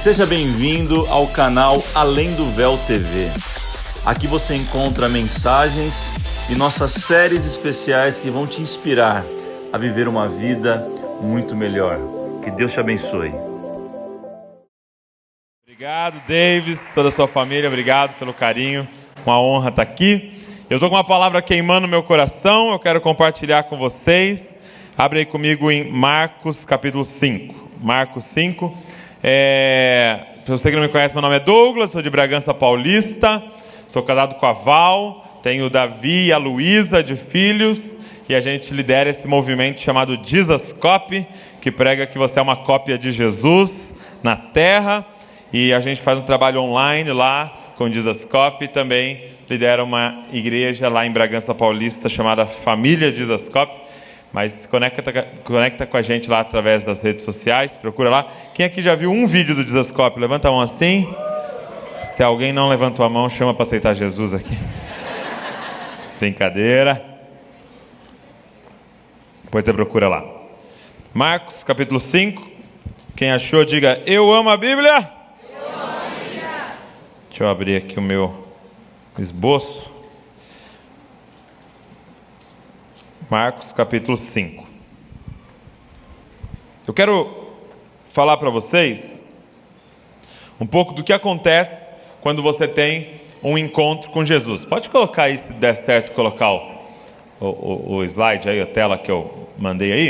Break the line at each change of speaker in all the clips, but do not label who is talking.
Seja bem-vindo ao canal Além do Véu TV. Aqui você encontra mensagens e nossas séries especiais que vão te inspirar a viver uma vida muito melhor. Que Deus te abençoe.
Obrigado, Davis, toda a sua família, obrigado pelo carinho. Uma honra estar aqui. Eu estou com uma palavra queimando no meu coração, eu quero compartilhar com vocês. Abre aí comigo em Marcos capítulo 5. Marcos 5. Se você que não me conhece, meu nome é Douglas, sou de Bragança Paulista, sou casado com a Val, tenho o Davi e a Luísa de filhos, e a gente lidera esse movimento chamado Jesus Copy, que prega que você é uma cópia de Jesus na terra, e a gente faz um trabalho online lá com Jesus Copy, também lidera uma igreja lá em Bragança Paulista chamada Família Jesus Copy. Mas conecta com a gente lá através das redes sociais, procura lá. Quem aqui já viu um vídeo do Jesus Copy? Levanta a mão assim. Se alguém não levantou a mão, chama para aceitar Jesus aqui. Brincadeira. Depois você procura lá. Marcos capítulo 5. Quem achou, diga: eu amo a Bíblia. Eu amo a Bíblia. Deixa eu abrir aqui o meu esboço. Marcos capítulo 5. Eu quero falar para vocês um pouco do que acontece quando você tem um encontro com Jesus. Pode colocar aí, se der certo, colocar o slide aí, a tela que eu mandei aí.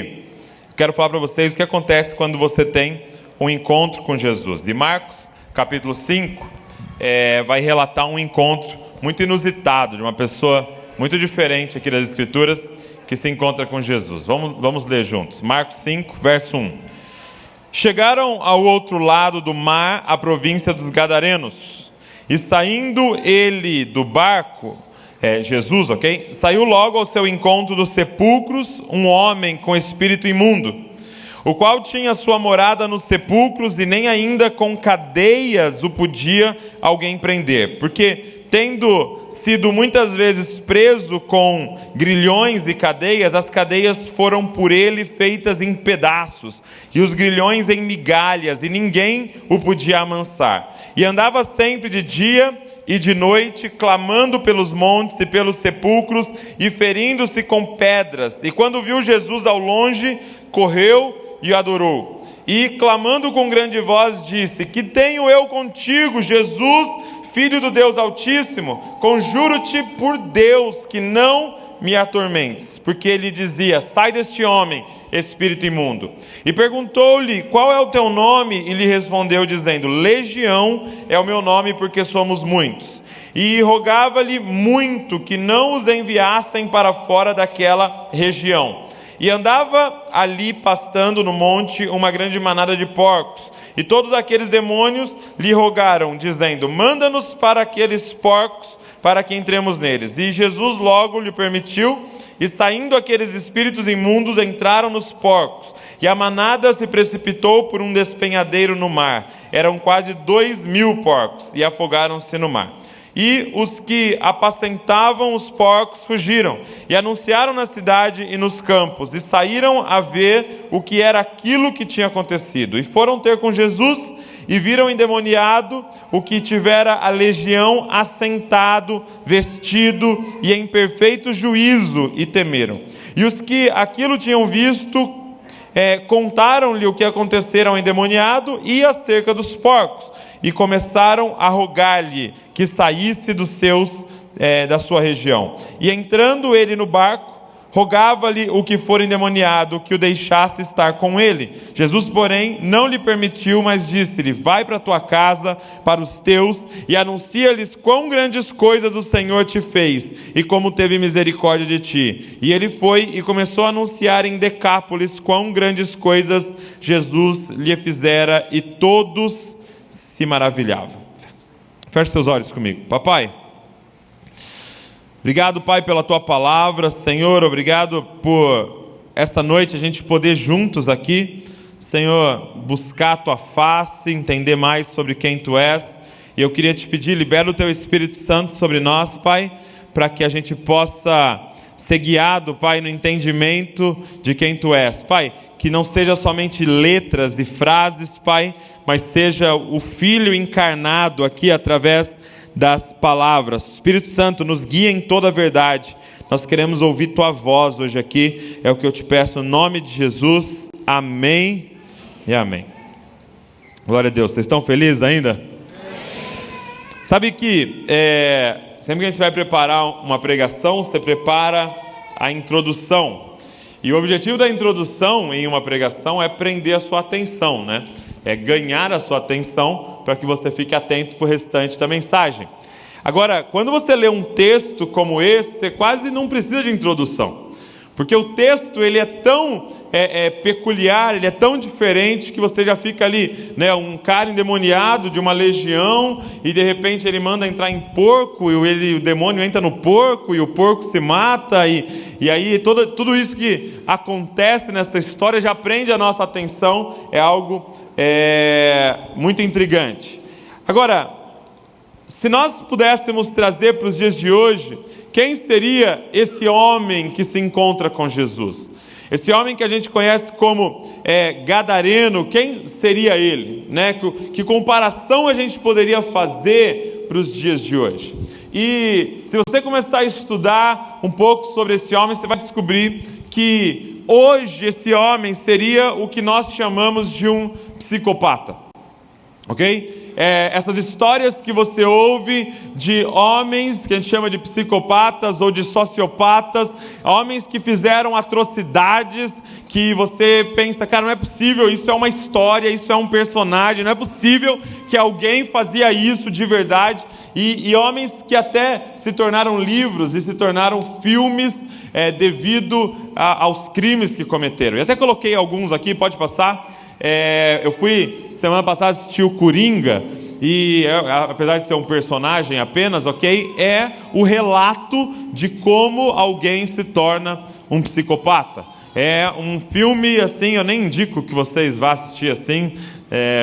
Eu quero falar para vocês o que acontece quando você tem um encontro com Jesus. E Marcos capítulo 5 vai relatar um encontro muito inusitado de uma pessoa muito diferente aqui das Escrituras, que se encontra com Jesus. Vamos ler juntos. Marcos 5, verso 1. Chegaram ao outro lado do mar, a província dos Gadarenos. E saindo ele do barco, Jesus, saiu logo ao seu encontro dos sepulcros um homem com espírito imundo, o qual tinha sua morada nos sepulcros, e nem ainda com cadeias o podia alguém prender, porque tendo sido muitas vezes preso com grilhões e cadeias, as cadeias foram por ele feitas em pedaços, e os grilhões em migalhas, e ninguém o podia amansar. E andava sempre de dia e de noite, clamando pelos montes e pelos sepulcros, e ferindo-se com pedras. E quando viu Jesus ao longe, correu e adorou. E clamando com grande voz, disse: que tenho eu contigo, Jesus, Filho do Deus Altíssimo? Conjuro-te por Deus que não me atormentes. Porque ele dizia: sai deste homem, espírito imundo. E perguntou-lhe: qual é o teu nome? E lhe respondeu dizendo: Legião é o meu nome, porque somos muitos. E rogava-lhe muito que não os enviassem para fora daquela região. E andava ali pastando no monte uma grande manada de porcos. E todos aqueles demônios lhe rogaram, dizendo: manda-nos para aqueles porcos, para que entremos neles. E Jesus logo lhe permitiu, e saindo aqueles espíritos imundos, entraram nos porcos. E a manada se precipitou por um despenhadeiro no mar. Eram quase 2.000 porcos, e afogaram-se no mar. E os que apacentavam os porcos fugiram, e anunciaram na cidade e nos campos, e saíram a ver o que era aquilo que tinha acontecido. E foram ter com Jesus, e viram endemoniado o que tivera a legião assentado, vestido e em perfeito juízo, e temeram. E os que aquilo tinham visto, contaram-lhe o que acontecera ao endemoniado e acerca dos porcos. E começaram a rogar-lhe que saísse da sua região. E entrando ele no barco, rogava-lhe o que for endemoniado que o deixasse estar com ele. Jesus, porém, não lhe permitiu, mas disse-lhe: vai para a tua casa, para os teus, e anuncia-lhes quão grandes coisas o Senhor te fez, e como teve misericórdia de ti. E ele foi e começou a anunciar em Decápolis quão grandes coisas Jesus lhe fizera, e todos se maravilhavam. Feche seus olhos comigo. Papai, obrigado, Pai, pela Tua palavra. Senhor, obrigado por essa noite a gente poder juntos aqui, Senhor, buscar a Tua face, entender mais sobre quem Tu és. E eu queria te pedir: libera o Teu Espírito Santo sobre nós, Pai, para que a gente possa ser guiado, Pai, no entendimento de quem Tu és. Pai, que não seja somente letras e frases, Pai, mas seja o Filho encarnado aqui através das palavras. Espírito Santo, nos guia em toda a verdade. Nós queremos ouvir Tua voz hoje aqui. É o que eu te peço no nome de Jesus. Amém e amém. Glória a Deus. Vocês estão felizes ainda? Amém. Sabe que sempre que a gente vai preparar uma pregação, você prepara a introdução. E o objetivo da introdução em uma pregação é prender a sua atenção, né? É ganhar a sua atenção para que você fique atento para o restante da mensagem. Agora, quando você lê um texto como esse, você quase não precisa de introdução. Porque o texto ele é tão peculiar, ele é tão diferente que você já fica ali, né, um cara endemoniado de uma legião e de repente ele manda entrar em porco e o demônio entra no porco e o porco se mata e aí tudo isso que acontece nessa história já prende a nossa atenção, é algo muito intrigante. Agora, se nós pudéssemos trazer para os dias de hoje, quem seria esse homem que se encontra com Jesus? Esse homem que a gente conhece como gadareno, quem seria ele? Né? Que comparação a gente poderia fazer para os dias de hoje? E se você começar a estudar um pouco sobre esse homem, você vai descobrir que hoje esse homem seria o que nós chamamos de um psicopata. Ok? Essas histórias que você ouve de homens que a gente chama de psicopatas ou de sociopatas, homens que fizeram atrocidades, que você pensa, cara, não é possível, isso é uma história, isso é um personagem, não é possível que alguém fazia isso de verdade, e homens que até se tornaram livros e se tornaram filmes devido aos crimes que cometeram. E até coloquei alguns aqui, pode passar. Eu fui semana passada assistir o Coringa e apesar de ser um personagem apenas, ok, é o relato de como alguém se torna um psicopata. É um filme assim, eu nem indico que vocês vá assistir assim,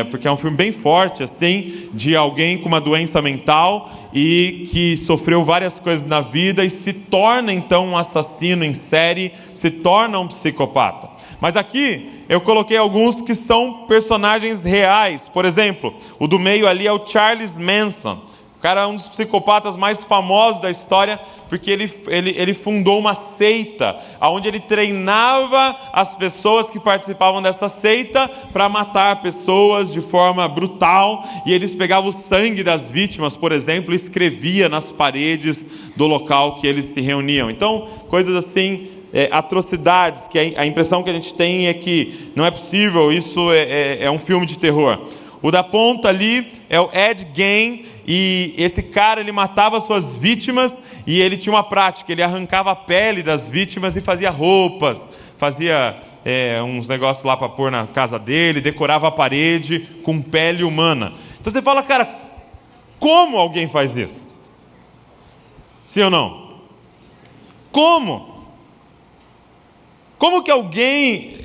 porque é um filme bem forte assim, de alguém com uma doença mental e que sofreu várias coisas na vida e se torna então um assassino em série, se torna um psicopata. Mas aqui eu coloquei alguns que são personagens reais. Por exemplo, o do meio ali é o Charles Manson. O cara é um dos psicopatas mais famosos da história, porque ele fundou uma seita, onde ele treinava as pessoas que participavam dessa seita para matar pessoas de forma brutal, e eles pegavam o sangue das vítimas, por exemplo, e escrevia nas paredes do local que eles se reuniam. Então, coisas assim, atrocidades, que a impressão que a gente tem é que não é possível, isso é um filme de terror. O da ponta ali é o Ed Gein, e esse cara ele matava suas vítimas e ele tinha uma prática, ele arrancava a pele das vítimas e fazia roupas, fazia uns negócios lá para pôr na casa dele, decorava a parede com pele humana. Então você fala, cara, como alguém faz isso? Sim ou não? Como? Como que alguém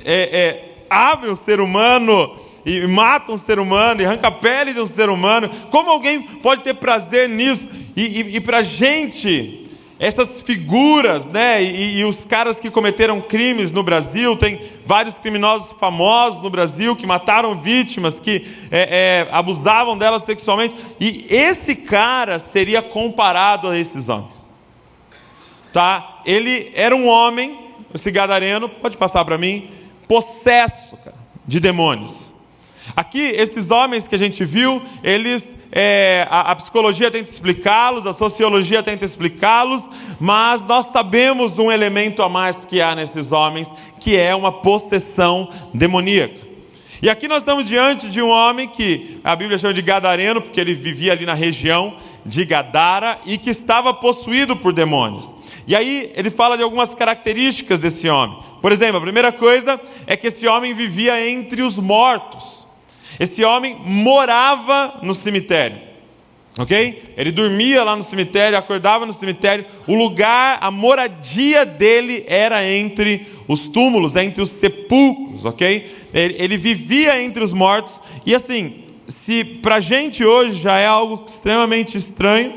abre um ser humano e mata um ser humano, e arranca a pele de um ser humano? Como alguém pode ter prazer nisso? E para a gente, essas figuras, né, e os caras que cometeram crimes no Brasil, tem vários criminosos famosos no Brasil que mataram vítimas, que abusavam delas sexualmente, e esse cara seria comparado a esses homens. Tá? Ele era um homem, esse gadareno, pode passar para mim, possesso, cara, de demônios. Aqui, esses homens que a gente viu, eles, a psicologia tenta explicá-los, a sociologia tenta explicá-los, mas nós sabemos um elemento a mais que há nesses homens, que é uma possessão demoníaca. E aqui nós estamos diante de um homem que a Bíblia chama de gadareno, porque ele vivia ali na região de Gadara e que estava possuído por demônios. E aí ele fala de algumas características desse homem. Por exemplo, a primeira coisa é que esse homem vivia entre os mortos. Esse homem morava no cemitério, ok? Ele dormia lá no cemitério, acordava no cemitério. O lugar, a moradia dele era entre os túmulos, entre os sepulcros, ok? Ele vivia entre os mortos. E assim, se pra gente hoje já é algo extremamente estranho,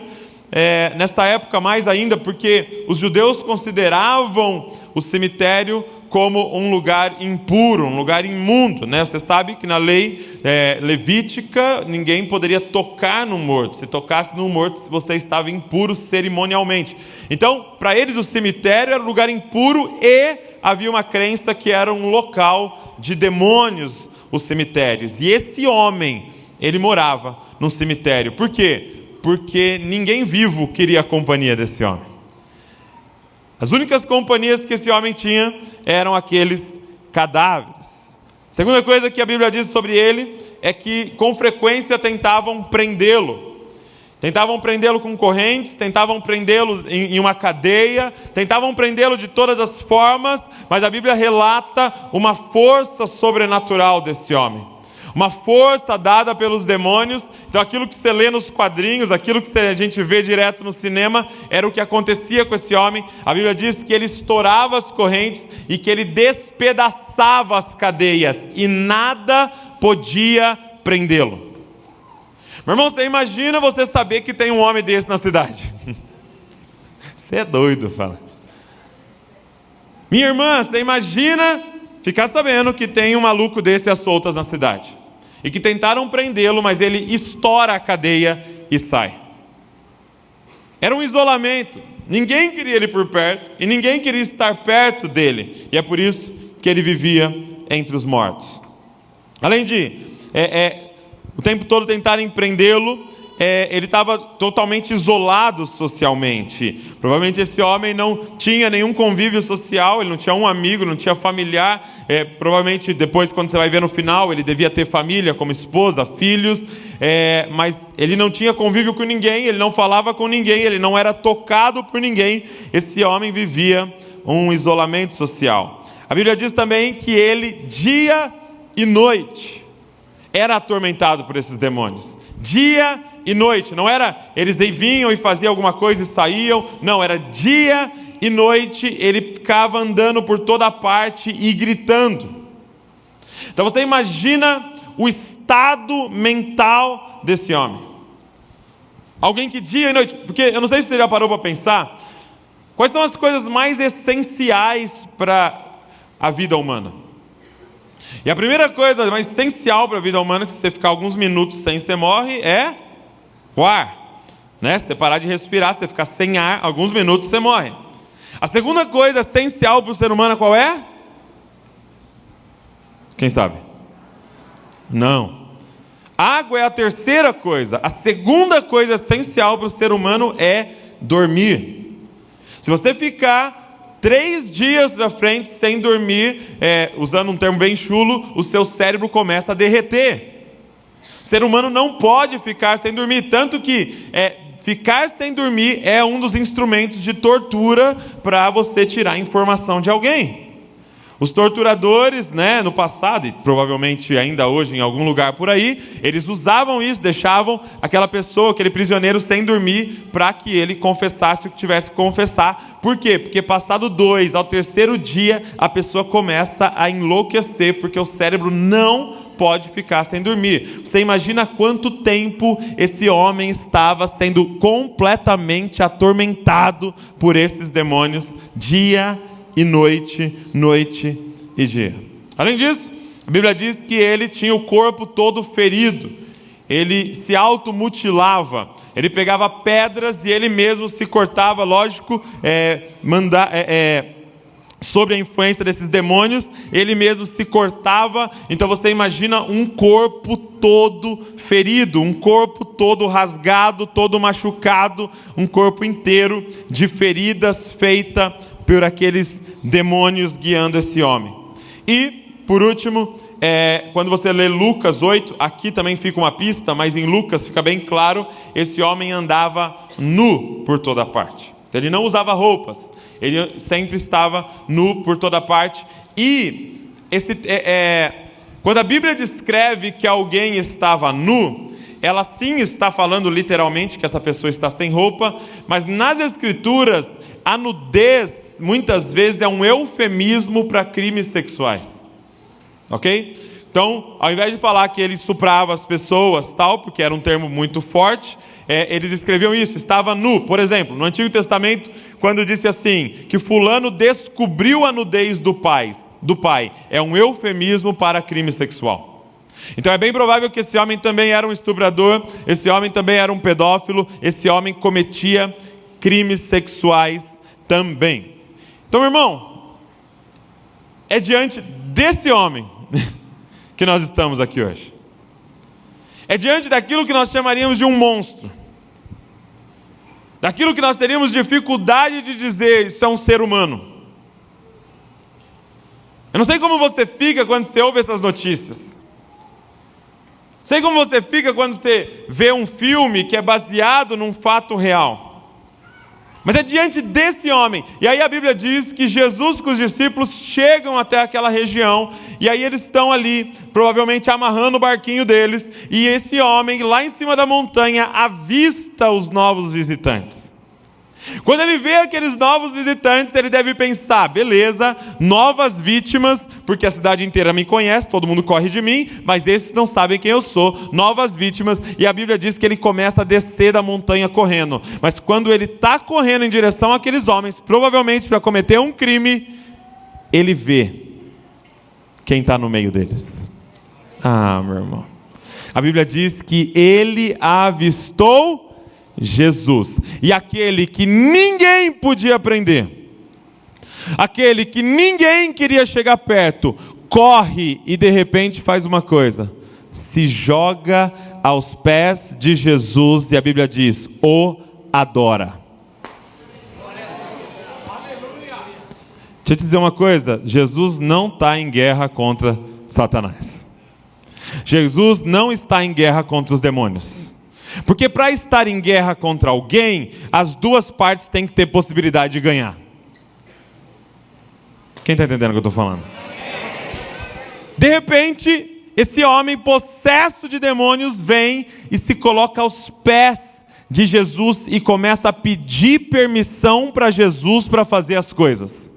nessa época mais ainda, porque os judeus consideravam o cemitério como um lugar impuro, um lugar imundo, né? Você sabe que na lei levítica ninguém poderia tocar no morto. Se tocasse no morto, você estava impuro cerimonialmente. Então, para eles o cemitério era um lugar impuro e havia uma crença que era um local de demônios, os cemitérios. E esse homem, ele morava num cemitério. Por quê? Porque ninguém vivo queria a companhia desse homem. As únicas companhias que esse homem tinha eram aqueles cadáveres. Segunda coisa que a Bíblia diz sobre ele é que com frequência tentavam prendê-lo. Tentavam prendê-lo com correntes, tentavam prendê-lo em uma cadeia, tentavam prendê-lo de todas as formas, mas a Bíblia relata uma força sobrenatural desse homem. Uma força dada pelos demônios. Então aquilo que você lê nos quadrinhos, aquilo que a gente vê direto no cinema, era o que acontecia com esse homem. A Bíblia diz que ele estourava as correntes e que ele despedaçava as cadeias e nada podia prendê-lo. Meu irmão, você imagina você saber que tem um homem desse na cidade? Você é doido, fala. Minha irmã, você imagina ficar sabendo que tem um maluco desse às soltas na cidade. E que tentaram prendê-lo, mas ele estoura a cadeia e sai. Era um isolamento. Ninguém queria ele por perto e ninguém queria estar perto dele. E é por isso que ele vivia entre os mortos. Além de o tempo todo tentarem prendê-lo, ele estava totalmente isolado socialmente. Provavelmente esse homem não tinha nenhum convívio social, ele não tinha um amigo, não tinha familiar. Provavelmente depois, quando você vai ver no final, ele devia ter família, como esposa, filhos, mas ele não tinha convívio com ninguém, ele não falava com ninguém, ele não era tocado por ninguém. Esse homem vivia um isolamento social. A Bíblia diz também que ele, dia e noite, era atormentado por esses demônios. Dia e noite, não era eles vinham e faziam alguma coisa e saíam, não, era dia e noite, ele ficava andando por toda parte e gritando. Então você imagina o estado mental desse homem. Alguém que dia e noite, porque eu não sei se você já parou para pensar, quais são as coisas mais essenciais para a vida humana? E a primeira coisa mais essencial para a vida humana, que se você ficar alguns minutos sem, você morre, é o ar. Se você parar de respirar, se você ficar sem ar, alguns minutos você morre. A segunda coisa essencial para o ser humano qual é? Quem sabe? Não. Água é a terceira coisa. A segunda coisa essencial para o ser humano é dormir. Se você ficar 3 dias na frente sem dormir, usando um termo bem chulo, o seu cérebro começa a derreter. O ser humano não pode ficar sem dormir, tanto que ficar sem dormir é um dos instrumentos de tortura para você tirar informação de alguém. Os torturadores, no passado, e provavelmente ainda hoje em algum lugar por aí, eles usavam isso, deixavam aquela pessoa, aquele prisioneiro sem dormir, para que ele confessasse o que tivesse que confessar. Por quê? Porque passado 2 ao 3º dia, a pessoa começa a enlouquecer, porque o cérebro não pode ficar sem dormir. Você imagina quanto tempo esse homem estava sendo completamente atormentado por esses demônios, dia e noite, noite e dia. Além disso, a Bíblia diz que ele tinha o corpo todo ferido, ele se automutilava, ele pegava pedras e ele mesmo se cortava, lógico, sob a influência desses demônios, ele mesmo se cortava. Então você imagina um corpo todo ferido, um corpo todo rasgado, todo machucado, um corpo inteiro de feridas feita por aqueles demônios guiando esse homem. E, por último, quando você lê Lucas 8, aqui também fica uma pista, mas em Lucas fica bem claro, esse homem andava nu por toda parte. Então, ele não usava roupas, ele sempre estava nu por toda parte. E quando a Bíblia descreve que alguém estava nu, ela sim está falando literalmente que essa pessoa está sem roupa, mas nas Escrituras, a nudez muitas vezes é um eufemismo para crimes sexuais. Ok? Então, ao invés de falar que ele estuprava as pessoas, tal, porque era um termo muito forte, eles escreviam isso, estava nu. Por exemplo, no Antigo Testamento, quando disse assim, que fulano descobriu a nudez do pai, é um eufemismo para crime sexual. Então é bem provável que esse homem também era um estuprador, esse homem também era um pedófilo, esse homem cometia crimes sexuais também. Então, meu irmão, é diante desse homem que nós estamos aqui hoje. É diante daquilo que nós chamaríamos de um monstro. Daquilo que nós teríamos dificuldade de dizer, isso é um ser humano. Eu não sei como você fica quando você ouve essas notícias. Sei como você fica quando você vê um filme que é baseado num fato real. Mas é diante desse homem. E aí a Bíblia diz que Jesus com os discípulos chegam até aquela região. E aí eles estão ali, provavelmente amarrando o barquinho deles. E esse homem, lá em cima da montanha, avista os novos visitantes. Quando ele vê aqueles novos visitantes, ele deve pensar, beleza, novas vítimas, porque a cidade inteira me conhece, todo mundo corre de mim, mas esses não sabem quem eu sou, novas vítimas, e a Bíblia diz que ele começa a descer da montanha correndo, mas quando ele está correndo em direção àqueles homens, provavelmente para cometer um crime, ele vê quem está no meio deles. Ah, meu irmão, a Bíblia diz que ele avistou Jesus, e aquele que ninguém podia prender, aquele que ninguém queria chegar perto, corre e de repente faz uma coisa, se joga aos pés de Jesus, e a Bíblia diz, o adora. Deixa eu te dizer uma coisa, Jesus não está em guerra contra Satanás, Jesus não está em guerra contra os demônios. Porque para estar em guerra contra alguém, as duas partes têm que ter possibilidade de ganhar. Quem está entendendo o que eu estou falando? De repente, esse homem possesso de demônios vem e se coloca aos pés de Jesus e começa a pedir permissão para Jesus para fazer as coisas.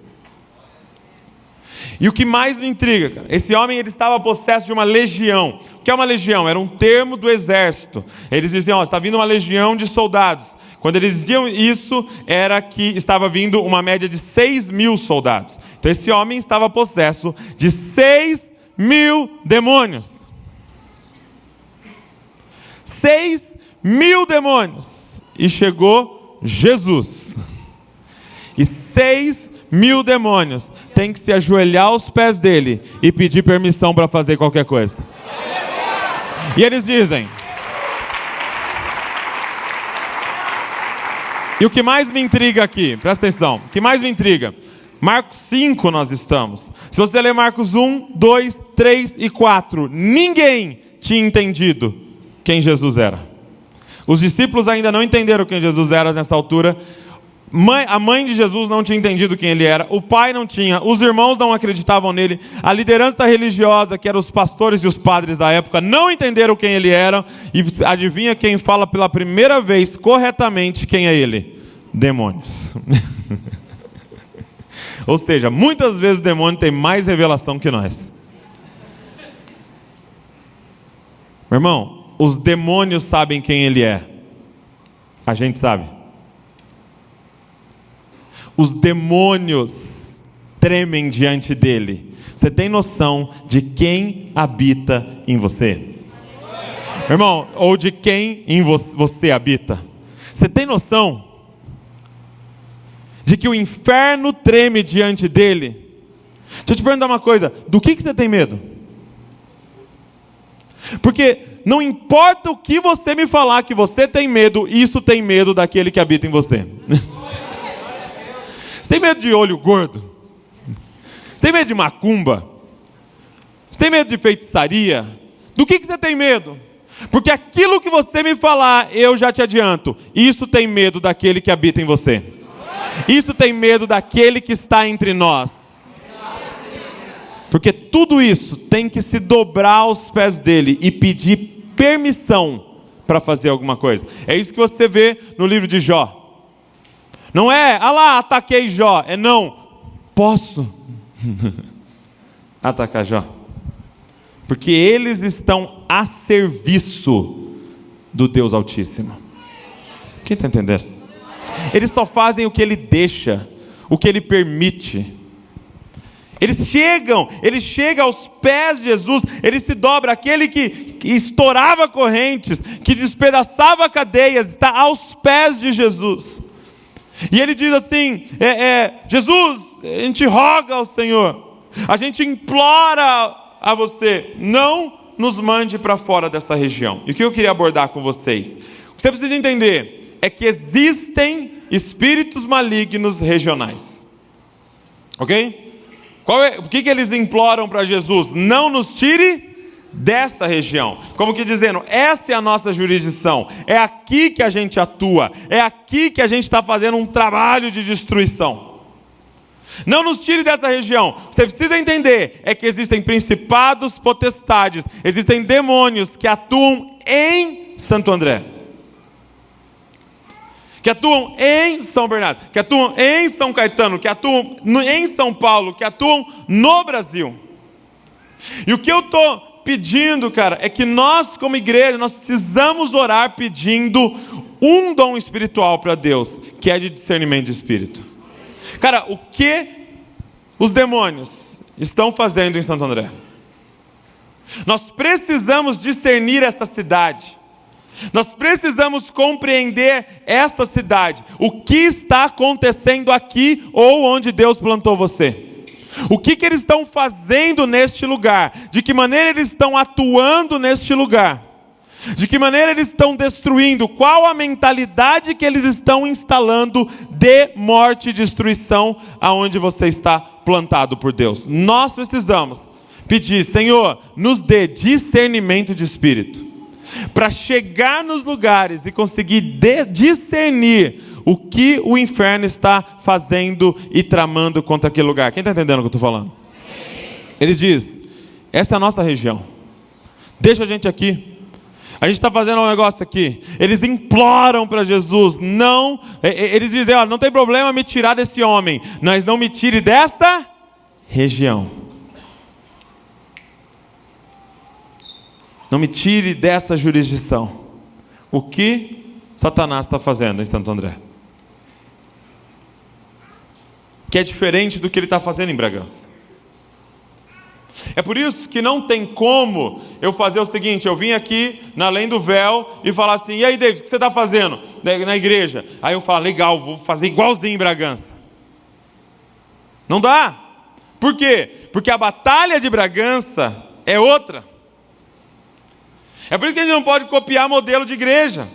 E o que mais me intriga, cara, esse homem ele estava possesso de uma legião. O que é uma legião? Era um termo do exército. Eles diziam, está vindo uma legião de soldados. Quando eles diziam isso, era que estava vindo uma média de 6.000 soldados. Então esse homem estava possesso de 6.000 demônios. 6.000 demônios. E chegou Jesus. E 6.000 demônios têm que se ajoelhar aos pés dele e pedir permissão para fazer qualquer coisa. E eles dizem. E o que mais me intriga aqui, presta atenção, o que mais me intriga, Marcos 5 nós estamos. Se você ler Marcos 1, 2, 3 e 4, ninguém tinha entendido quem Jesus era. Os discípulos ainda não entenderam quem Jesus era nessa altura. A mãe de Jesus não tinha entendido quem ele era, o pai não tinha, os irmãos não acreditavam nele, a liderança religiosa, que eram os pastores e os padres da época, não entenderam quem ele era, e adivinha quem fala pela primeira vez corretamente quem é ele? Demônios. Ou seja, muitas vezes o demônio tem mais revelação que nós. Meu irmão, os demônios sabem quem ele é, a gente sabe. Os demônios tremem diante dele. Você tem noção de quem habita em você? Meu irmão, ou de quem em você habita? Você tem noção de que o inferno treme diante dele? Deixa eu te perguntar uma coisa, do que você tem medo? Porque não importa o que você me falar que você tem medo, isso tem medo daquele que habita em você. Você tem medo de olho gordo? Você tem medo de macumba? Você tem medo de feitiçaria? Do que você tem medo? Porque aquilo que você me falar, eu já te adianto, isso tem medo daquele que habita em você. Isso tem medo daquele que está entre nós. Porque tudo isso tem que se dobrar aos pés dele e pedir permissão para fazer alguma coisa. É isso que você vê no livro de Jó. Não é, lá, ataquei Jó. É não, posso atacar Jó. Porque eles estão a serviço do Deus Altíssimo. Quem está entendendo? Eles só fazem o que ele deixa, o que ele permite. Ele chega aos pés de Jesus, ele se dobra, aquele que estourava correntes, que despedaçava cadeias, está aos pés de Jesus. E ele diz assim, Jesus, a gente roga ao Senhor, a gente implora a você, não nos mande para fora dessa região. E o que eu queria abordar com vocês? O que você precisa entender é que existem espíritos malignos regionais. Ok? O que eles imploram para Jesus? Não nos tire dessa região. Como que dizendo, essa é a nossa jurisdição. É aqui que a gente atua. É aqui que a gente está fazendo um trabalho de destruição. Não nos tire dessa região. Você precisa entender é que existem principados, potestades, existem demônios que atuam em Santo André, que atuam em São Bernardo, que atuam em São Caetano, que atuam em São Paulo, que atuam no Brasil. E o que eu estou pedindo, cara, é que nós como igreja, nós precisamos orar pedindo um dom espiritual para Deus, que é de discernimento de espírito. Cara, o que os demônios estão fazendo em Santo André? Nós precisamos discernir essa cidade. Nós precisamos compreender essa cidade. O que está acontecendo aqui ou onde Deus plantou você? O que eles estão fazendo neste lugar? De que maneira eles estão atuando neste lugar? De que maneira eles estão destruindo? Qual a mentalidade que eles estão instalando de morte e destruição aonde você está plantado por Deus? Nós precisamos pedir, Senhor, nos dê discernimento de espírito, para chegar nos lugares e conseguir discernir o que o inferno está fazendo e tramando contra aquele lugar. Quem está entendendo o que eu estou falando? Ele diz, essa é a nossa região, deixa a gente aqui. A gente está fazendo um negócio aqui. Eles imploram para Jesus, não. Eles dizem, olha, não tem problema me tirar desse homem, mas não me tire dessa região. Não me tire dessa jurisdição. O que Satanás está fazendo em Santo André? Que é diferente do que ele está fazendo em Bragança. É por isso que não tem como eu fazer o seguinte, eu vim aqui na Além do Véu e falar assim, e aí David, o que você está fazendo na igreja? Aí eu falo, legal, vou fazer igualzinho em Bragança. Não dá. Por quê? Porque a batalha de Bragança é outra. É por isso que a gente não pode copiar modelo de igreja.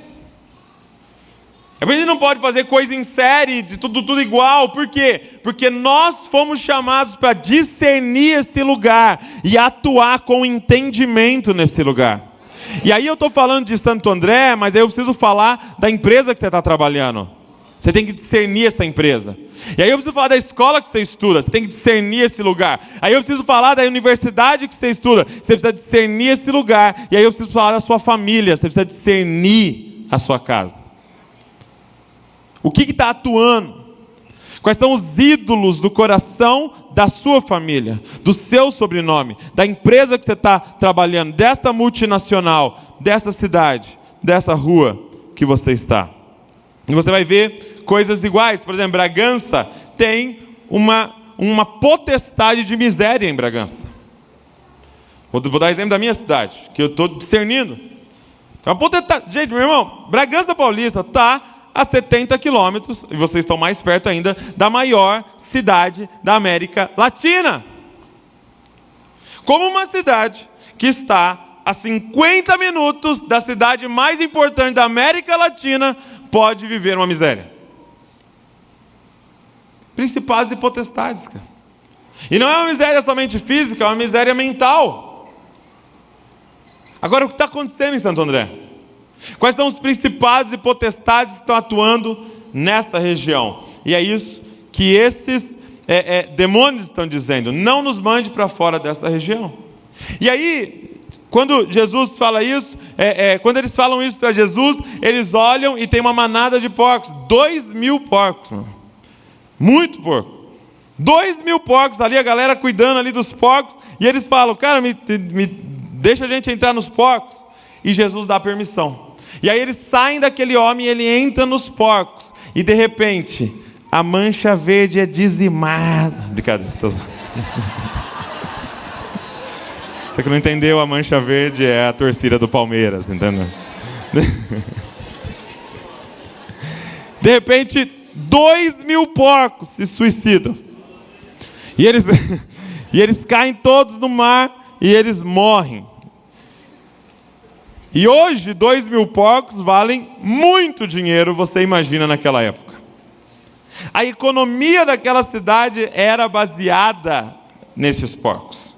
É por isso que a gente não pode fazer coisa em série, de tudo igual. Por quê? Porque nós fomos chamados para discernir esse lugar e atuar com entendimento nesse lugar. E aí eu estou falando de Santo André, mas aí eu preciso falar da empresa que você está trabalhando. Você tem que discernir essa empresa. E aí eu preciso falar da escola que você estuda. Você tem que discernir esse lugar. Aí eu preciso falar da universidade que você estuda. Você precisa discernir esse lugar. E aí eu preciso falar da sua família. Você precisa discernir a sua casa. O que está atuando? Quais são os ídolos do coração da sua família, do seu sobrenome, da empresa que você está trabalhando, dessa multinacional, dessa cidade, dessa rua que você está? E você vai ver coisas iguais. Por exemplo, Bragança tem uma potestade de miséria em Bragança. Vou dar exemplo da minha cidade, que eu estou discernindo. Uma potestade. Gente, meu irmão, Bragança Paulista está a 70 quilômetros, e vocês estão mais perto ainda, da maior cidade da América Latina. Como uma cidade que está a 50 minutos da cidade mais importante da América Latina pode viver uma miséria? Principados e potestades, cara. E não é uma miséria somente física, é uma miséria mental. Agora, o que está acontecendo em Santo André? Quais são os principados e potestades que estão atuando nessa região? E é isso que esses demônios estão dizendo. Não nos mande para fora dessa região. E aí, quando Jesus fala isso, quando eles falam isso para Jesus, eles olham e tem uma manada de porcos. 2.000 porcos. Mano. Muito porco. 2.000 porcos ali, a galera cuidando ali dos porcos. E eles falam, cara, me deixa a gente entrar nos porcos. E Jesus dá permissão. E aí eles saem daquele homem e ele entra nos porcos. E de repente, a mancha verde é dizimada. Brincadeira, tô zoando. Você que não entendeu, a mancha verde é a torcida do Palmeiras, entendeu? De repente, 2.000 porcos se suicidam. E eles caem todos no mar e eles morrem. E hoje, 2.000 porcos valem muito dinheiro, você imagina naquela época. A economia daquela cidade era baseada nesses porcos.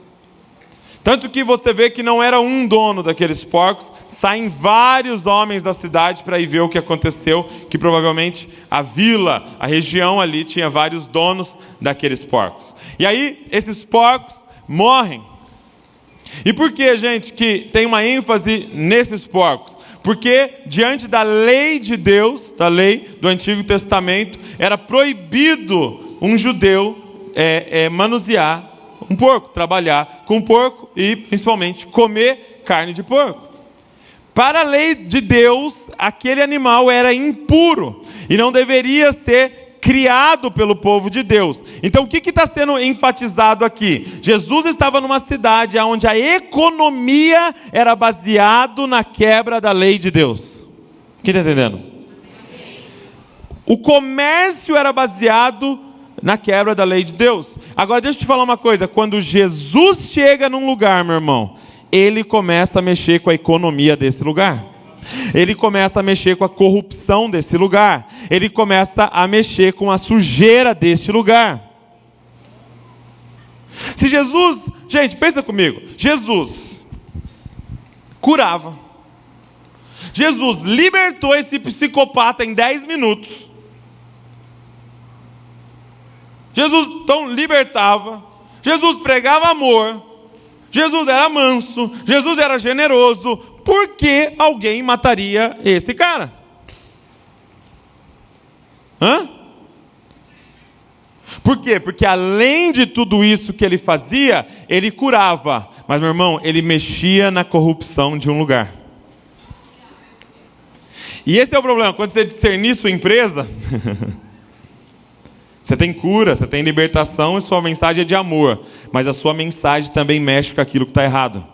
Tanto que você vê que não era um dono daqueles porcos, saem vários homens da cidade para ir ver o que aconteceu, que provavelmente a vila, a região ali, tinha vários donos daqueles porcos. E aí, esses porcos morrem. E por que, gente, que tem uma ênfase nesses porcos? Porque diante da lei de Deus, da lei do Antigo Testamento, era proibido um judeu manusear um porco, trabalhar com porco e principalmente comer carne de porco. Para a lei de Deus, aquele animal era impuro e não deveria ser criado pelo povo de Deus. Então o que está sendo enfatizado aqui? Jesus estava numa cidade onde a economia era baseada na quebra da lei de Deus. Quem está entendendo? O comércio era baseado na quebra da lei de Deus. Agora deixa eu te falar uma coisa, quando Jesus chega num lugar, meu irmão, ele começa a mexer com a economia desse lugar. Ele começa a mexer com a corrupção desse lugar. Ele começa a mexer com a sujeira deste lugar. Se Jesus, gente, pensa comigo, Jesus curava. Jesus libertou esse psicopata em 10 minutos. Jesus então libertava, Jesus pregava amor, Jesus era manso, Jesus era generoso. Por que alguém mataria esse cara? Por quê? Porque além de tudo isso que ele fazia, ele curava. Mas, meu irmão, ele mexia na corrupção de um lugar. E esse é o problema, quando você discernir sua empresa... Você tem cura, você tem libertação e sua mensagem é de amor. Mas a sua mensagem também mexe com aquilo que está errado.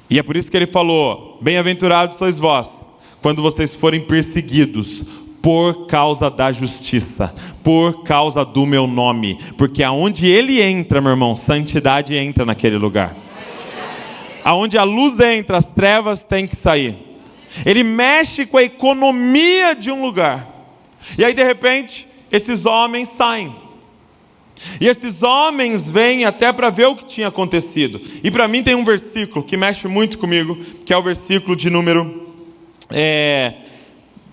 E é por isso que ele falou: bem-aventurados sois vós, quando vocês forem perseguidos por causa da justiça, por causa do meu nome. Porque aonde ele entra, meu irmão, santidade entra naquele lugar. Aonde a luz entra, as trevas têm que sair. Ele mexe com a economia de um lugar. E aí de repente, esses homens saem. E esses homens vêm até para ver o que tinha acontecido. E para mim tem um versículo que mexe muito comigo, que é o versículo de número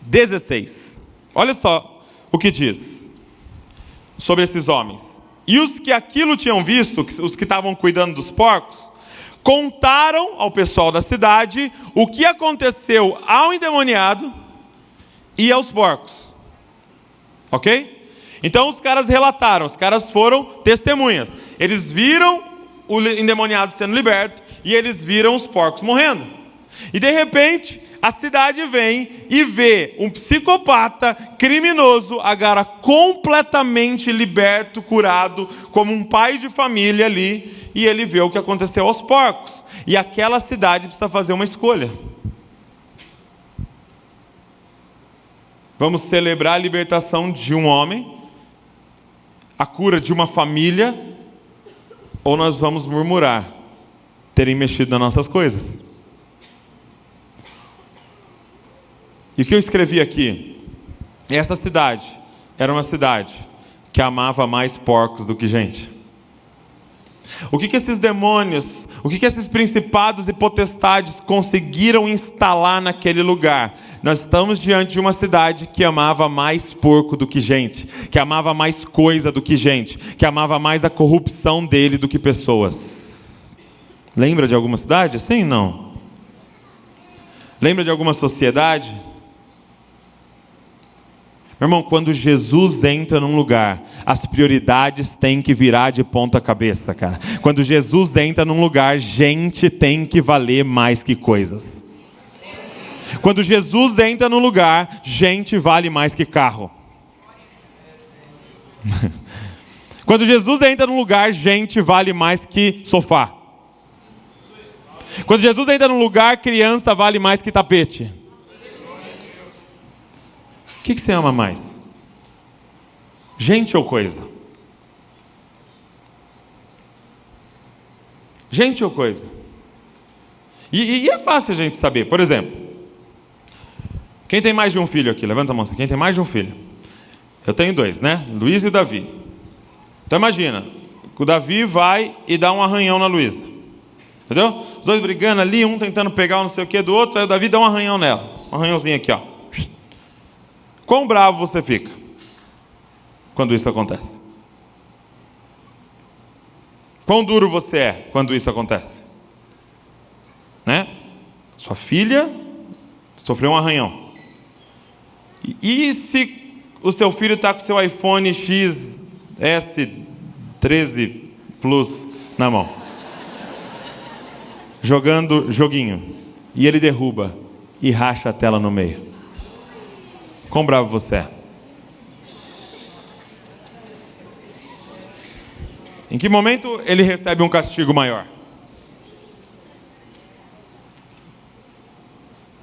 16. Olha só o que diz sobre esses homens. E os que aquilo tinham visto, os que estavam cuidando dos porcos, contaram ao pessoal da cidade o que aconteceu ao endemoniado e aos porcos. Ok? Então os caras relataram, os caras foram testemunhas. Eles viram o endemoniado sendo liberto e eles viram os porcos morrendo. E de repente a cidade vem e vê um psicopata criminoso agora completamente liberto, curado, como um pai de família ali. E ele vê o que aconteceu aos porcos. E aquela cidade precisa fazer uma escolha. Vamos celebrar a libertação de um homem, a cura de uma família, ou nós vamos murmurar terem mexido nas nossas coisas? E o que eu escrevi aqui? Essa cidade era uma cidade que amava mais porcos do que gente. O que esses demônios, o que esses principados e potestades conseguiram instalar naquele lugar? Nós estamos diante de uma cidade que amava mais porco do que gente, que amava mais coisa do que gente, que amava mais a corrupção dele do que pessoas. Lembra de alguma cidade? Sim, não? Lembra de alguma sociedade? Meu irmão, quando Jesus entra num lugar, as prioridades têm que virar de ponta cabeça, cara. Quando Jesus entra num lugar, gente tem que valer mais que coisas. Quando Jesus entra num lugar, gente vale mais que carro. Quando Jesus entra num lugar, gente vale mais que sofá. Quando Jesus entra num lugar, criança vale mais que tapete. O que você ama mais? Gente ou coisa? Gente ou coisa? E é fácil a gente saber. Por exemplo, quem tem mais de um filho aqui? Levanta a mão. Quem tem mais de um filho? Eu tenho 2, né? Luiz e o Davi. Então imagina, o Davi vai e dá um arranhão na Luísa. Entendeu? Os dois brigando ali, um tentando pegar não sei o que do outro, aí o Davi dá um arranhão nela. Um arranhãozinho aqui, ó. Quão bravo você fica quando isso acontece? Quão duro você é quando isso acontece? Né? Sua filha sofreu um arranhão. E se o seu filho está com seu iPhone XS 13 Plus na mão, jogando joguinho, e ele derruba e racha a tela no meio? Quão bravo você é? Em que momento ele recebe um castigo maior?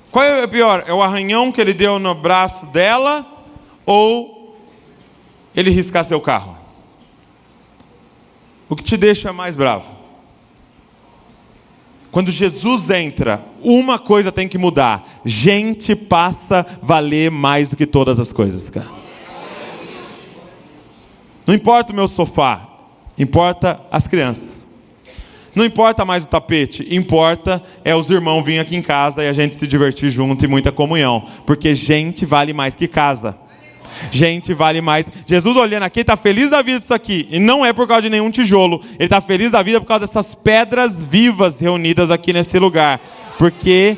Qual é pior? É o arranhão que ele deu no braço dela ou ele riscar seu carro? O que te deixa mais bravo? Quando Jesus entra, uma coisa tem que mudar. Gente passa a valer mais do que todas as coisas, cara. Não importa o meu sofá, importa as crianças. Não importa mais o tapete, importa é os irmãos virem aqui em casa e a gente se divertir junto e muita comunhão. Porque gente vale mais que casa. Gente vale mais. Jesus olhando aqui, está feliz da vida disso aqui. E não é por causa de nenhum tijolo. Ele está feliz da vida por causa dessas pedras vivas reunidas aqui nesse lugar. Porque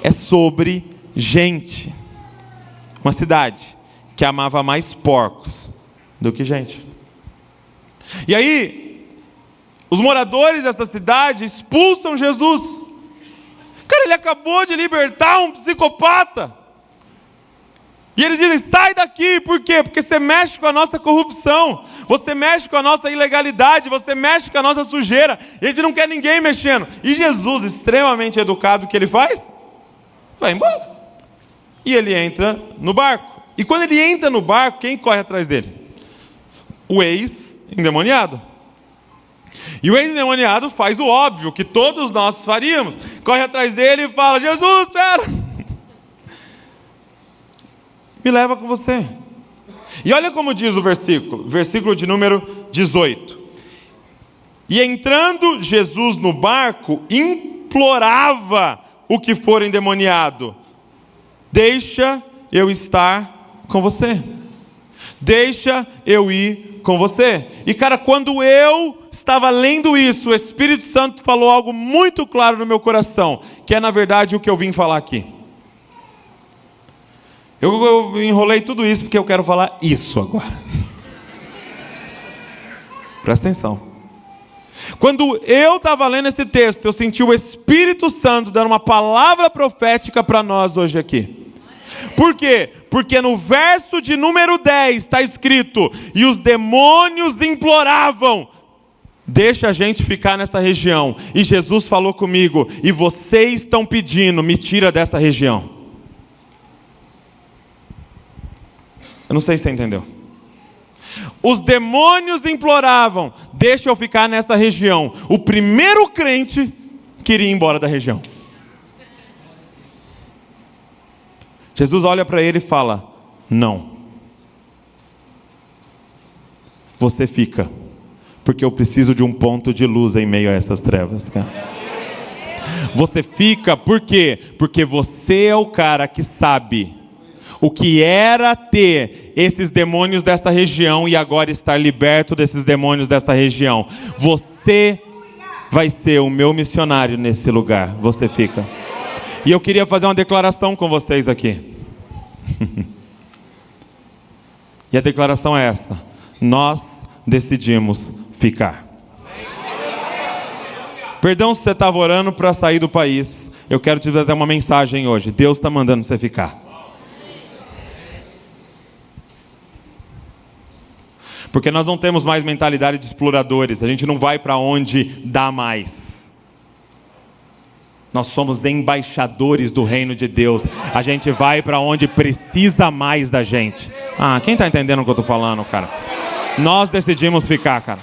é sobre gente. Uma cidade que amava mais porcos do que gente. E aí, os moradores dessa cidade expulsam Jesus. Cara, ele acabou de libertar um psicopata. E eles dizem, sai daqui, por quê? Porque você mexe com a nossa corrupção, você mexe com a nossa ilegalidade, você mexe com a nossa sujeira, e a gente não quer ninguém mexendo. E Jesus, extremamente educado, o que ele faz? Vai embora. E ele entra no barco. E quando ele entra no barco, quem corre atrás dele? O ex-endemoniado. E o ex-endemoniado faz o óbvio, que todos nós faríamos. Corre atrás dele e fala, Jesus, espera! Me leva com você. E olha como diz o versículo de número 18. E entrando Jesus no barco, implorava o que for endemoniado: deixa eu estar com você. Deixa eu ir com você. E cara, quando eu estava lendo isso, o Espírito Santo falou algo muito claro no meu coração, que é na verdade o que eu vim falar aqui. Eu enrolei tudo isso porque eu quero falar isso agora. Presta atenção. Quando eu estava lendo esse texto, eu senti o Espírito Santo dando uma palavra profética para nós hoje aqui. Por quê? Porque no verso de número 10 está escrito: e os demônios imploravam, deixa a gente ficar nessa região. E Jesus falou comigo, e vocês estão pedindo, me tira dessa região. Eu não sei se você entendeu. Os demônios imploravam, deixa eu ficar nessa região. O primeiro crente queria ir embora da região. Jesus olha para ele e fala, não. Você fica, porque eu preciso de um ponto de luz em meio a essas trevas, cara. Você fica, por quê? Porque você é o cara que sabe o que era ter esses demônios dessa região e agora estar liberto desses demônios dessa região. Você vai ser o meu missionário nesse lugar. Você fica. E eu queria fazer uma declaração com vocês aqui. E a declaração é essa: nós decidimos ficar. Perdão se você estava orando para sair do país. Eu quero te dar uma mensagem hoje. Deus está mandando você ficar. Porque nós não temos mais mentalidade de exploradores. A gente não vai para onde dá mais. Nós somos embaixadores do reino de Deus. A gente vai para onde precisa mais da gente. Quem está entendendo o que eu estou falando, cara? Nós decidimos ficar, cara.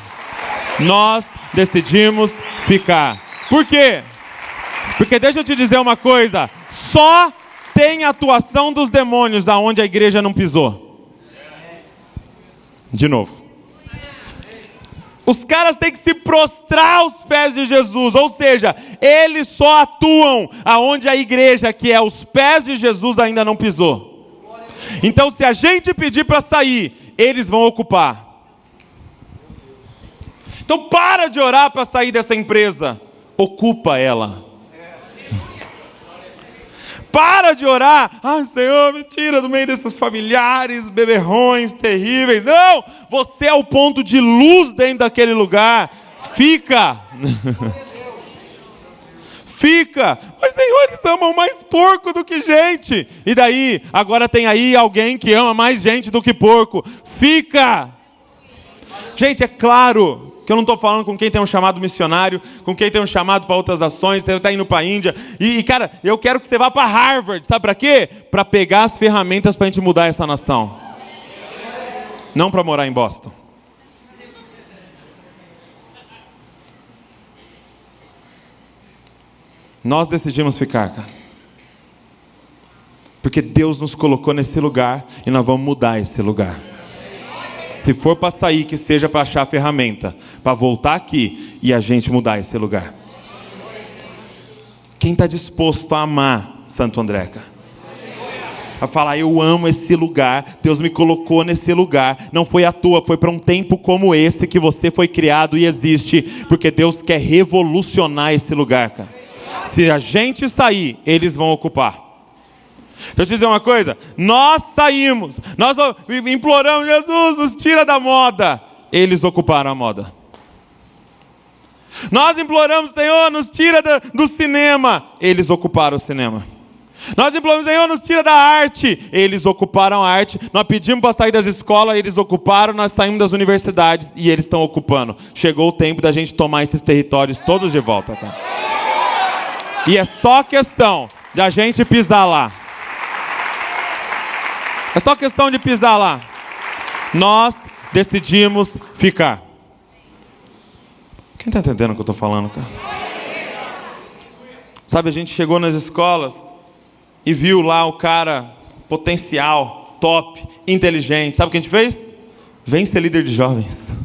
Nós decidimos ficar. Por quê? Porque deixa eu te dizer uma coisa. Só tem atuação dos demônios aonde a igreja não pisou. De novo. Os caras têm que se prostrar aos pés de Jesus, ou seja, eles só atuam aonde a igreja, que é os pés de Jesus, ainda não pisou. Então, se a gente pedir para sair, eles vão ocupar. Então, para de orar para sair dessa empresa, ocupa ela. Para de orar, Senhor, me tira do meio desses familiares, beberrões terríveis. Não, você é o ponto de luz dentro daquele lugar. Fica. Fica. Mas, Senhor, eles amam mais porco do que gente. E daí, agora tem aí alguém que ama mais gente do que porco. Fica. Gente, é claro que eu não estou falando com quem tem um chamado missionário, com quem tem um chamado para outras ações, você está indo para a Índia. E, cara, eu quero que você vá para Harvard. Sabe para quê? Para pegar as ferramentas para a gente mudar essa nação. Não para morar em Boston. Nós decidimos ficar, cara. Porque Deus nos colocou nesse lugar e nós vamos mudar esse lugar. Se for para sair, que seja para achar a ferramenta, para voltar aqui e a gente mudar esse lugar. Quem está disposto a amar Santo André, cara? A falar, eu amo esse lugar, Deus me colocou nesse lugar, não foi à toa, foi para um tempo como esse que você foi criado e existe, porque Deus quer revolucionar esse lugar, cara. Se a gente sair, eles vão ocupar. Deixa eu te dizer uma coisa, nós saímos, nós imploramos, Jesus, nos tira da moda. Eles ocuparam a moda. Nós imploramos, Senhor, nos tira do cinema. Eles ocuparam o cinema. Nós imploramos, Senhor, nos tira da arte. Eles ocuparam a arte. Nós pedimos para sair das escolas, eles ocuparam. Nós saímos das universidades e eles estão ocupando. Chegou o tempo da gente tomar esses territórios todos de volta, cara. E é só questão de a gente pisar lá. É só questão de pisar lá. Nós decidimos ficar. Quem está entendendo o que eu estou falando, cara? Sabe, a gente chegou nas escolas e viu lá o cara potencial, top, inteligente. Sabe o que a gente fez? Vem ser líder de jovens.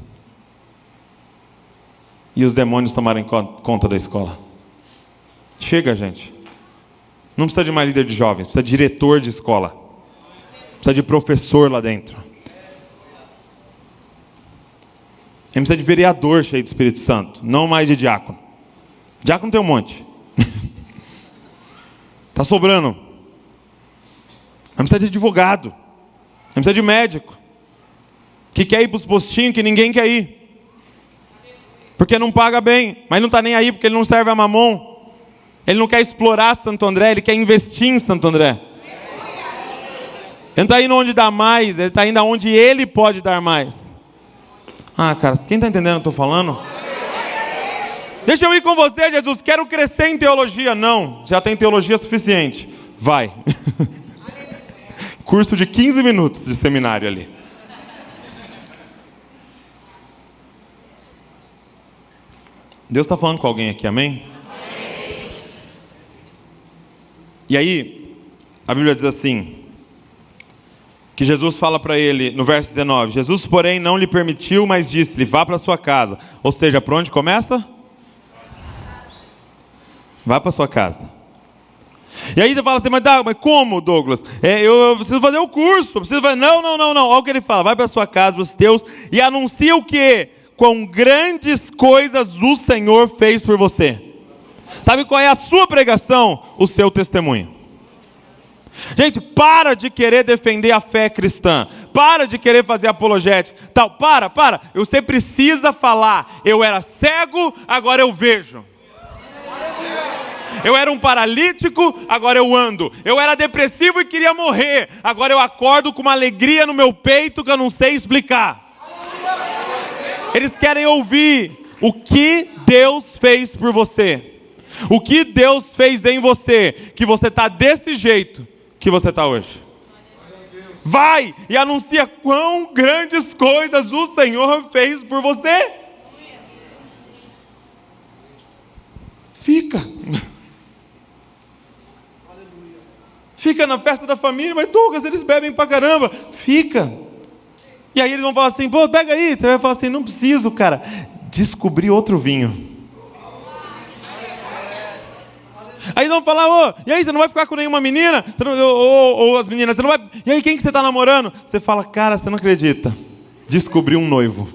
E os demônios tomaram conta da escola. Chega, gente. Não precisa de mais líder de jovens, precisa de diretor de escola. Precisa de professor lá dentro. A gente precisa de vereador cheio do Espírito Santo, não mais de diácono. Diácono tem um monte. Está sobrando. A gente precisa de advogado. A gente precisa de médico. Que quer ir para os postinhos que ninguém quer ir. Porque não paga bem, mas não está nem aí porque ele não serve a mamon. Ele não quer explorar Santo André, ele quer investir em Santo André. Ele não está indo onde dá mais, ele está indo aonde ele pode dar mais. Cara, quem está entendendo o que eu estou falando? Deixa eu ir com você, Jesus, quero crescer em teologia. Não, já tem teologia suficiente. Vai. Curso de 15 minutos de seminário ali. Deus está falando com alguém aqui, amém? E aí, a Bíblia diz assim, que Jesus fala para ele, no verso 19, Jesus, porém, não lhe permitiu, mas disse-lhe, vá para sua casa. Ou seja, por onde começa? Vá para sua casa. E aí você fala assim, mas como, Douglas? Eu preciso fazer o curso, preciso fazer... Não. Olha o que ele fala, vai para sua casa, para os teus, e anuncia o quê? Quão grandes coisas o Senhor fez por você. Sabe qual é a sua pregação? O seu testemunho. Gente, para de querer defender a fé cristã. Para de querer fazer apologética. Tal, para. Você precisa falar. Eu era cego, agora eu vejo. Eu era um paralítico, agora eu ando. Eu era depressivo e queria morrer. Agora eu acordo com uma alegria no meu peito que eu não sei explicar. Eles querem ouvir o que Deus fez por você. O que Deus fez em você, que você está desse jeito que você está hoje. Vai e anuncia quão grandes coisas o Senhor fez por você. Fica na festa da família, mas Douglas, eles bebem pra caramba. Fica. E aí eles vão falar assim, pô, pega aí. Você vai falar assim, não preciso, cara. Descobri outro vinho. Aí eles vão falar, e aí, você não vai ficar com nenhuma menina? Ou as meninas, você não vai... E aí, quem que você está namorando? Você fala, cara, você não acredita. Descobri um noivo.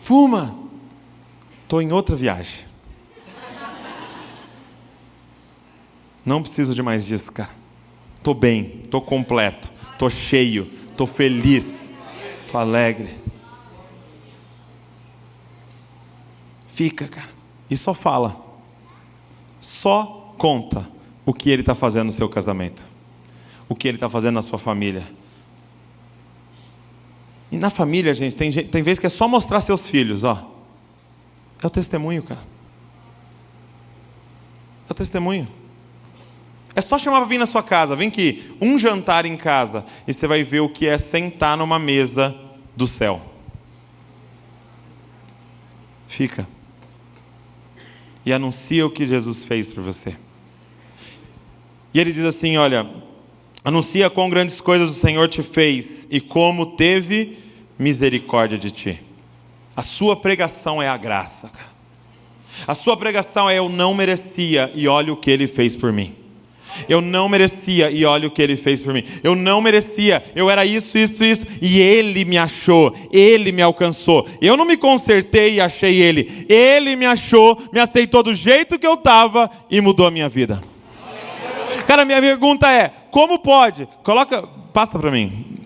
Fuma. Estou em outra viagem. Não preciso de mais disso, cara. Estou bem, estou completo, estou cheio, estou feliz, estou alegre. Fica, cara. E só fala. Só conta o que Ele está fazendo no seu casamento. O que Ele está fazendo na sua família. E na família, gente, tem vezes que é só mostrar seus filhos, ó. É o testemunho, cara. É o testemunho. É só chamar para vir na sua casa. Vem aqui, um jantar em casa. E você vai ver o que é sentar numa mesa do céu. Fica. E anuncia o que Jesus fez por você. E ele diz assim, olha, anuncia quão grandes coisas o Senhor te fez e como teve misericórdia de ti. A sua pregação é a graça, cara. A sua pregação é eu não merecia e olha o que Ele fez por mim. Eu não merecia e olha o que Ele fez por mim. Eu não merecia, eu era isso, e Ele me achou, Ele me alcançou. Eu não me consertei e achei Ele. Ele me achou, me aceitou do jeito que eu estava e mudou a minha vida. Cara, minha pergunta é, como pode? Passa para mim,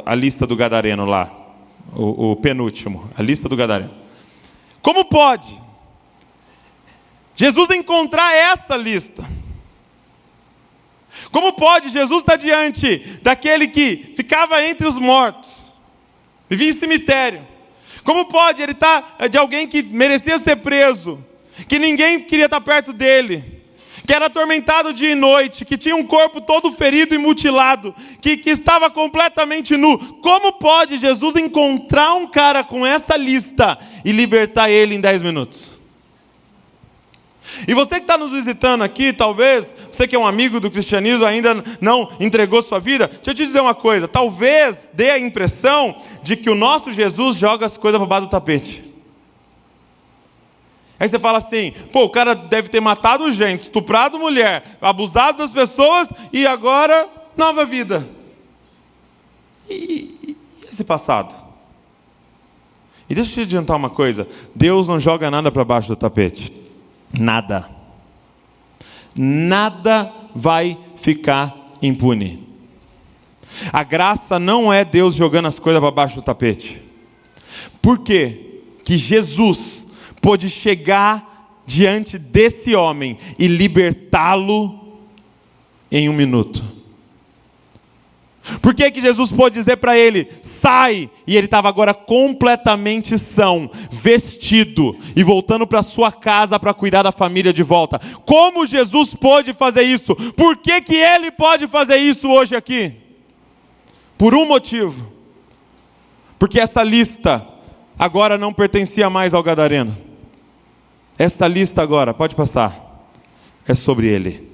a lista do Gadareno lá, o penúltimo, a lista do Gadareno. Como pode Jesus encontrar essa lista? Como pode Jesus estar diante daquele que ficava entre os mortos, vivia em cemitério? Como pode ele estar de alguém que merecia ser preso, que ninguém queria estar perto dele, que era atormentado dia e noite, que tinha um corpo todo ferido e mutilado, que estava completamente nu? Como pode Jesus encontrar um cara com essa lista e libertar ele em 10 minutos? E você que está nos visitando aqui, talvez, você que é um amigo do cristianismo, ainda não entregou sua vida, deixa eu te dizer uma coisa, talvez dê a impressão de que o nosso Jesus joga as coisas para baixo do tapete. Aí você fala assim, pô, o cara deve ter matado gente, estuprado mulher, abusado das pessoas e agora, nova vida. E esse passado? E deixa eu te adiantar uma coisa, Deus não joga nada para baixo do tapete. Nada. Nada vai ficar impune. A graça não é Deus jogando as coisas para baixo do tapete. Por quê? Que Jesus pôde chegar diante desse homem e libertá-lo em 1 minuto. Por que Jesus pôde dizer para ele, sai, e ele estava agora completamente são, vestido, e voltando para sua casa para cuidar da família de volta? Como Jesus pôde fazer isso? Por que ele pode fazer isso hoje aqui? Por um motivo. Porque essa lista agora não pertencia mais ao Gadareno. Essa lista agora, pode passar, é sobre ele.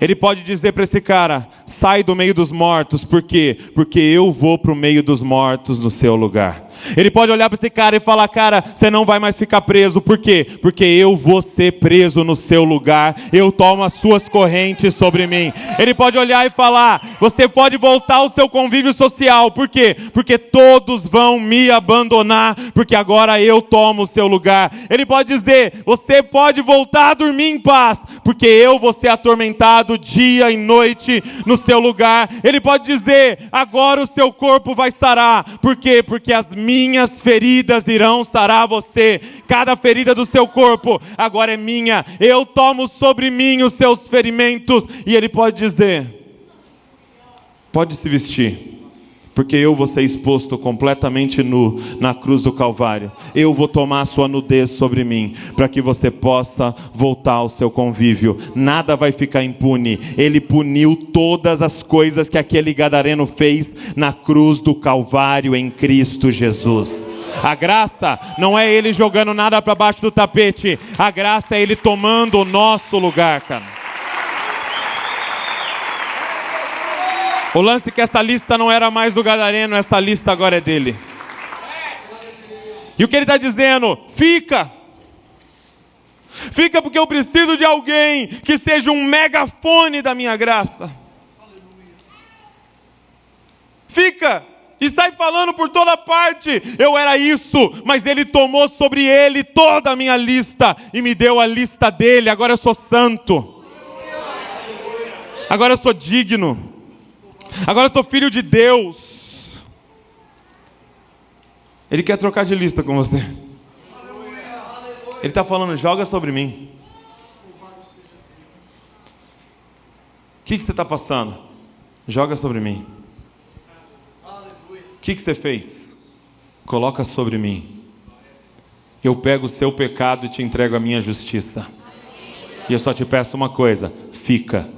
Ele pode dizer para esse cara, sai do meio dos mortos. Por quê? Porque eu vou para o meio dos mortos no seu lugar. Ele pode olhar para esse cara e falar: cara, você não vai mais ficar preso. Por quê? Porque eu vou ser preso no seu lugar. Eu tomo as suas correntes sobre mim. Ele pode olhar e falar: você pode voltar ao seu convívio social. Por quê? Porque todos vão me abandonar, porque agora eu tomo o seu lugar. Ele pode dizer: você pode voltar a dormir em paz, porque eu vou ser atormentado dia e noite no seu lugar. Ele pode dizer: agora o seu corpo vai sarar. Por quê? Porque as minhas feridas irão sarar você. Cada ferida do seu corpo agora é minha. Eu tomo sobre mim os seus ferimentos. E ele pode dizer: pode se vestir, porque eu vou ser exposto completamente nu na cruz do Calvário. Eu vou tomar a sua nudez sobre mim, para que você possa voltar ao seu convívio. Nada vai ficar impune. Ele puniu todas as coisas que aquele gadareno fez na cruz do Calvário em Cristo Jesus. A graça não é ele jogando nada para baixo do tapete. A graça é ele tomando o nosso lugar, cara. O lance é que essa lista não era mais do gadareno, essa lista agora é dele. E o que ele está dizendo? Fica porque eu preciso de alguém que seja um megafone da minha graça. Fica e sai falando por toda parte: eu era isso, mas ele tomou sobre ele toda a minha lista e me deu a lista dele. Agora eu sou santo, agora eu sou digno, agora eu sou filho de Deus. Ele quer trocar de lista com você. Ele está falando: joga sobre mim. O que você está passando? Joga sobre mim. O que você fez? Coloca sobre mim. Eu pego o seu pecado e te entrego a minha justiça. E eu só te peço uma coisa: fica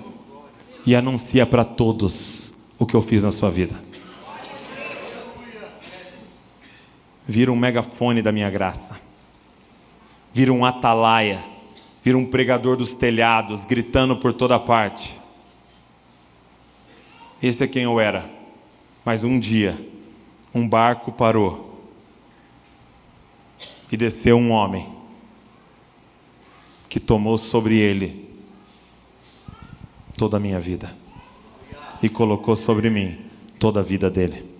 e anuncia para todos o que eu fiz na sua vida. Vira um megafone da minha graça. Vira um atalaia. Vira um pregador dos telhados, gritando por toda parte. Esse é quem eu era. Mas um dia, um barco parou. E desceu um homem que tomou sobre ele toda a minha vida. E colocou sobre mim toda a vida dele.